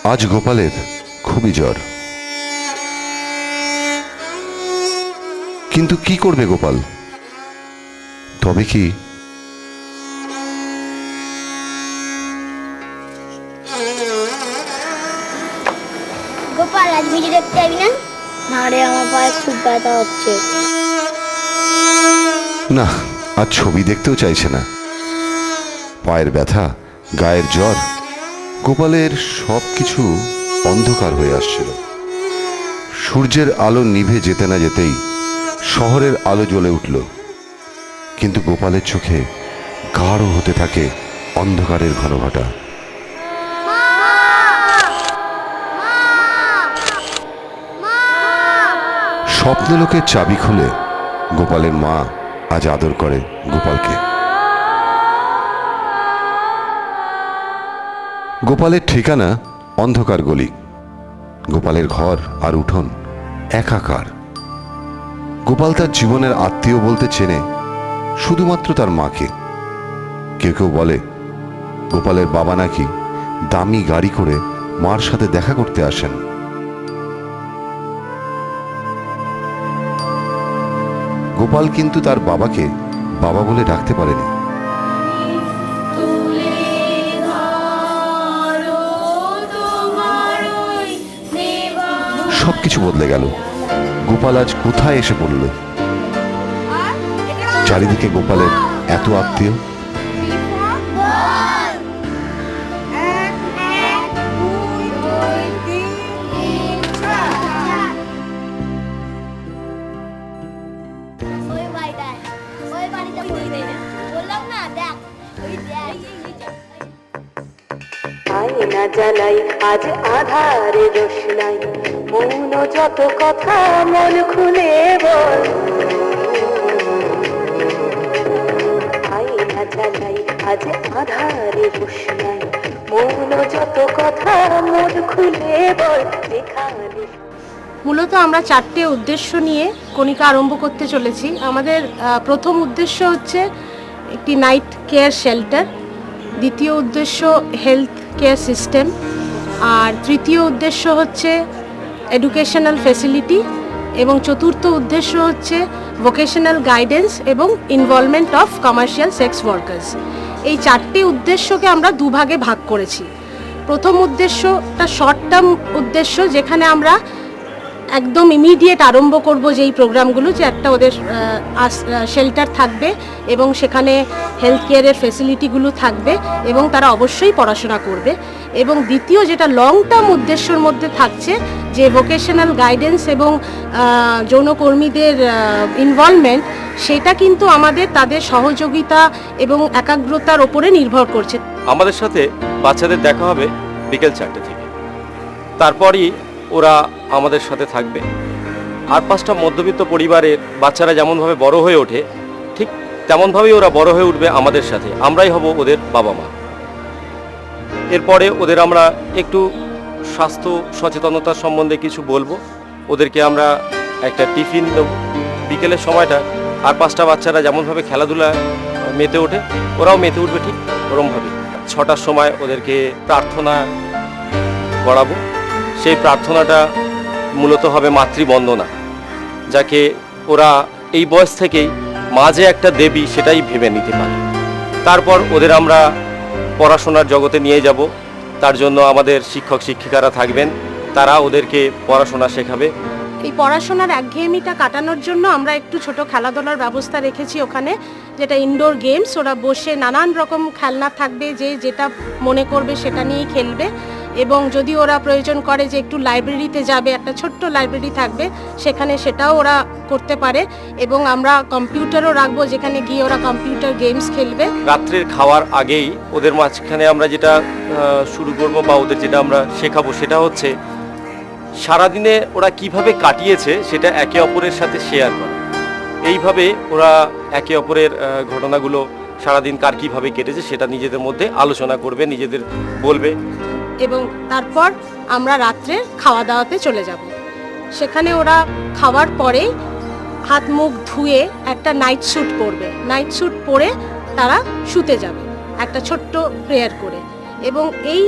আজ গোপালের খুবই জ্বর, কিন্তু কি করবে গোপাল? তবে কি গোপাল আজ ভিডিও দেখতে যাবি না? না রে, আমার পায়ে খুব ব্যথা হচ্ছে। না, আজ ছবি দেখতেও চাইছে না। পায়ের ব্যথা, গায়ের জ্বর, গোপালের সব কিছু অন্ধকার হয়ে আসছিল। সূর্যের আলো নিভে যেতে না যেতেই শহরের আলো জ্বলে উঠল, কিন্তু গোপালের চোখে গাঢ় হতে থাকে অন্ধকারের ঘনঘটা। স্বপ্নলোকের চাবি খুলে গোপালের মা আজ আদর করে গোপালকে। গোপালের ঠিকানা অন্ধকার গলি। গোপালের ঘর আর উঠোন একাকার। গোপাল তার জীবনের আত্মীয় বলতে চেনে শুধুমাত্র তার মাকে। কেউ কেউ বলে গোপালের বাবা নাকি দামি গাড়ি করে মার সাথে দেখা করতে আসেন। গোপাল কিন্তু তার বাবাকে বাবা বলে ডাকতে পারেনি। সবকিছু বদলে গেল। গোপাল আজ কোথায় এসে পড়ল? চারিদিকে গোপালের এত আত্মীয়। আয়না জ্বালাই আজ আধারে রোশনাই, মৌন যত কথা মন খুলে বল। আয়না জ্বালাই আজ আধারে রোশনাই, মৌন যত কথা মন খুলে বল। মূলত আমরা 4টে উদ্দেশ্য নিয়ে কণিকা আরম্ভ করতে চলেছি। আমাদের প্রথম উদ্দেশ্য হচ্ছে একটি নাইট কেয়ার শেল্টার, দ্বিতীয় উদ্দেশ্য হেলথ কেয়ার সিস্টেম, আর তৃতীয় উদ্দেশ্য হচ্ছে এডুকেশনাল ফ্যাসিলিটি, এবং চতুর্থ উদ্দেশ্য হচ্ছে ভোকেশনাল গাইডেন্স এবং involvement of commercial sex workers. এই 4টে উদ্দেশ্যকে আমরা দুভাগে ভাগ করেছি। প্রথম উদ্দেশ্যটা শর্ট টার্ম উদ্দেশ্য, যেখানে আমরা একদম ইমিডিয়েট আরম্ভ করব যেই প্রোগ্রামগুলো, যে একটা ওদের শেল্টার থাকবে এবং সেখানে হেলথ কেয়ারের ফেসিলিটিগুলো থাকবে এবং তারা অবশ্যই পড়াশোনা করবে। এবং দ্বিতীয় যেটা লং টার্ম উদ্দেশ্যের মধ্যে থাকছে, যে ভোকেশনাল গাইডেন্স এবং যৌনকর্মীদের ইনভলভমেন্ট, সেটা কিন্তু আমাদের তাদের সহযোগিতা এবং একাগ্রতার ওপরে নির্ভর করছে। আমাদের সাথে বাচ্চাদের দেখা হবে বিকেল 4টে থেকে, তারপরই ওরা আমাদের সাথে থাকবে। আর 5টা মধ্যবিত্ত পরিবারের বাচ্চারা যেমনভাবে বড় হয়ে ওঠে, ঠিক তেমনভাবেই ওরা বড় হয়ে উঠবে আমাদের সাথে। আমরাই হব ওদের বাবা মা। এরপরে ওদের আমরা একটু স্বাস্থ্য সচেতনতার সম্বন্ধে কিছু বলবো। ওদেরকে আমরা একটা টিফিন দেবো বিকেলের সময়টা। আর 5টা বাচ্চারা যেমনভাবে খেলাধুলা মেতে ওঠে, ওরাও মেতে উঠবে ঠিক ওরমভাবে। 6টার সময় ওদেরকে প্রার্থনা করাবো। সেই প্রার্থনাটা মূলত হবে মাতৃবন্দনা, যাকে ওরা এই বয়স থেকেই মা যে একটা দেবী সেটাই ভেবে নিতে পারে। তারপর ওদের আমরা পড়াশোনার জগতে নিয়ে যাব। তার জন্য আমাদের শিক্ষক শিক্ষিকারা থাকবেন, তারা ওদেরকে পড়াশোনা শেখাবে। এই পড়াশোনার একঘেয়েমিটা কাটানোর জন্য আমরা একটু ছোট খেলাধুলার ব্যবস্থা রেখেছি ওখানে, যেটা ইনডোর গেমস। ওরা বসে নানান রকম খেলনা থাকবে, যে যেটা মনে করবে সেটা নিয়েই খেলবে। এবং যদি ওরা প্রয়োজন করে যে একটু লাইব্রেরিতে যাবে, একটা ছোট্ট লাইব্রেরি থাকবে, সেখানে সেটাও ওরা করতে পারে। এবং আমরা কম্পিউটারও রাখবো, যেখানে গিয়ে ওরা কম্পিউটার গেমস খেলবে। রাত্রের খাওয়ার আগেই ওদের মাঝখানে আমরা যেটা শুরু করব বা ওদের যেটা আমরা শেখাবো, সেটা হচ্ছে সারাদিনে ওরা কিভাবে কাটিয়েছে সেটা একে অপরের সাথে শেয়ার করা। এইভাবে ওরা একে অপরের ঘটনাগুলো সারাদিন কার কীভাবে কেটেছে সেটা নিজেদের মধ্যে আলোচনা করবে, নিজেদের বলবে। এবং তারপর আমরা রাত্রে খাওয়া দাওয়াতে চলে যাব। সেখানে ওরা খাওয়ার পরেই হাত মুখ ধুয়ে একটা নাইট স্যুট পরবে। নাইট স্যুট পরে তারা শুতে যাবে একটা ছোট্ট প্রেয়ার করে। এবং এই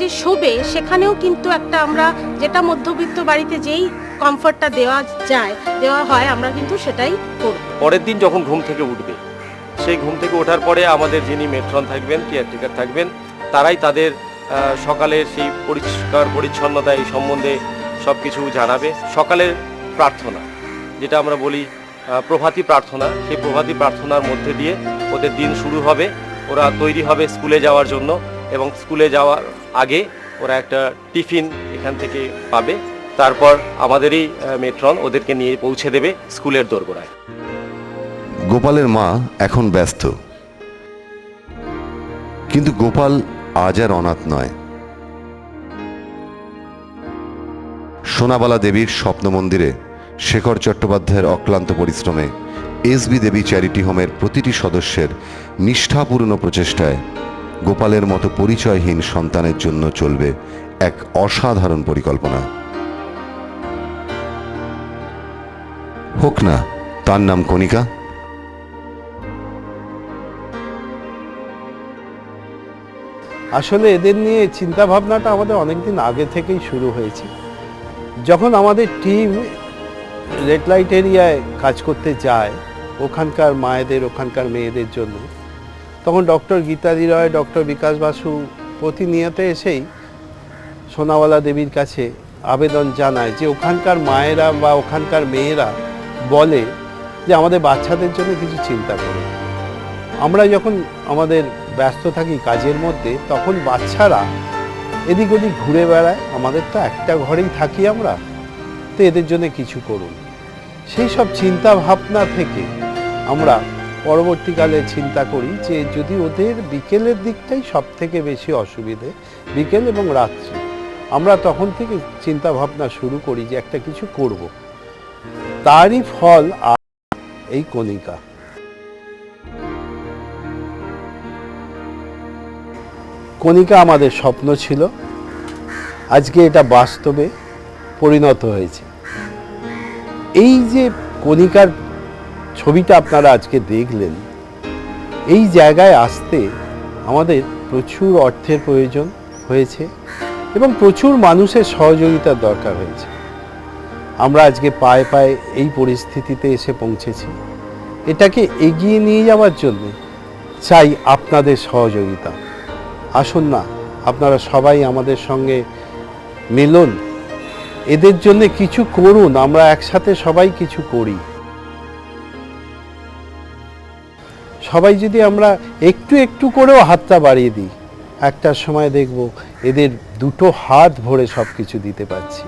যে শোবে সেখানেও কিন্তু একটা আমরা যেটা মধ্যবিত্ত বাড়িতে যেই কমফর্টটা দেওয়া হয় আমরা কিন্তু সেটাই করব। পরের দিন যখন ঘুম থেকে উঠবে, সেই ঘুম থেকে ওঠার পরে আমাদের যিনি মেট্রন থাকবেন, কেয়ারটেকার থাকবেন, তারাই তাদের সকালের সেই পরিষ্কার পরিচ্ছন্নতা এই সম্বন্ধে সব কিছু জানাবে। সকালের প্রার্থনা, যেটা আমরা বলি প্রভাতী প্রার্থনা, সেই প্রভাতী প্রার্থনার মধ্যে দিয়ে ওদের দিন শুরু হবে। ওরা তৈরি হবে স্কুলে যাওয়ার জন্য, এবং স্কুলে যাওয়ার আগে ওরা একটা টিফিন এখান থেকে পাবে। তারপর আমাদেরই মেট্রন ওদেরকে নিয়ে পৌঁছে দেবে স্কুলের দোরগোড়ায়। গোপালের মা এখন ব্যস্ত, কিন্তু গোপাল আজ আর অনাথ নয়। সোনাবালা দেবীর স্বপ্ন মন্দিরে শেখর চট্টোপাধ্যায়ের অক্লান্ত পরিশ্রমে এসবি দেবী চ্যারিটি হোমের প্রতিটি সদস্যের নিষ্ঠাপূর্ণ প্রচেষ্টায় গোপালের মতো পরিচয়হীন সন্তানের জন্য চলবে এক অসাধারণ পরিকল্পনা। হোক না তার নাম কণিকা। আসলে এদের নিয়ে চিন্তা ভাবনাটা আমাদের অনেকদিন আগে থেকেই শুরু হয়েছে। যখন আমাদের টিম রেড লাইট এরিয়ায় কাজ করতে যায় ওখানকার মায়েদের, ওখানকার মেয়েদের জন্য, তখন ডক্টর গীতাদি রয়, ডক্টর বিকাশ বাসু প্রতিনিয়ত এসেই সোনাওয়ালা দেবীর কাছে আবেদন জানায় যে ওখানকার মায়েরা বা ওখানকার মেয়েরা বলে যে আমাদের বাচ্চাদের জন্য কিছু চিন্তা করুন। আমরা যখন আমাদের ব্যস্ত থাকি কাজের মধ্যে, তখন বাচ্চারা এদিক ওদিক ঘুরে বেড়ায়, আমাদের তো একটা ঘরেই থাকি আমরা, তো এদের জন্য কিছু করুন। সেই সব চিন্তা ভাবনা থেকে আমরা পরবর্তীকালে চিন্তা করি যে যদি ওদের বিকেলের দিকটাই সব থেকে বেশি অসুবিধে, বিকেল এবং রাত্রি, আমরা তখন থেকে চিন্তা ভাবনা শুরু করি যে একটা কিছু করব। তারই ফল এই কণিকা। কণিকা আমাদের স্বপ্ন ছিল, আজকে এটা বাস্তবে পরিণত হয়েছে। এই যে কণিকার ছবিটা আপনারা আজকে দেখলেন, এই জায়গায় আসতে আমাদের প্রচুর অর্থের প্রয়োজন হয়েছে এবং প্রচুর মানুষের সহযোগিতার দরকার হয়েছে। আমরা আজকে পায়ে পায়ে এই পরিস্থিতিতে এসে পৌঁছেছি। এটাকে এগিয়ে নিয়ে যাওয়ার জন্য চাই আপনাদের সহযোগিতা। আসুন না, আপনারা সবাই আমাদের সঙ্গে মিলুন, এদের জন্য কিছু করুন, আমরা একসাথে সবাই কিছু করি। সবাই যদি আমরা একটু একটু করেও হাতটা বাড়িয়ে দিই, একটা সময় দেখব এদের দুটো হাত ভরে সব কিছু দিতে পারছি।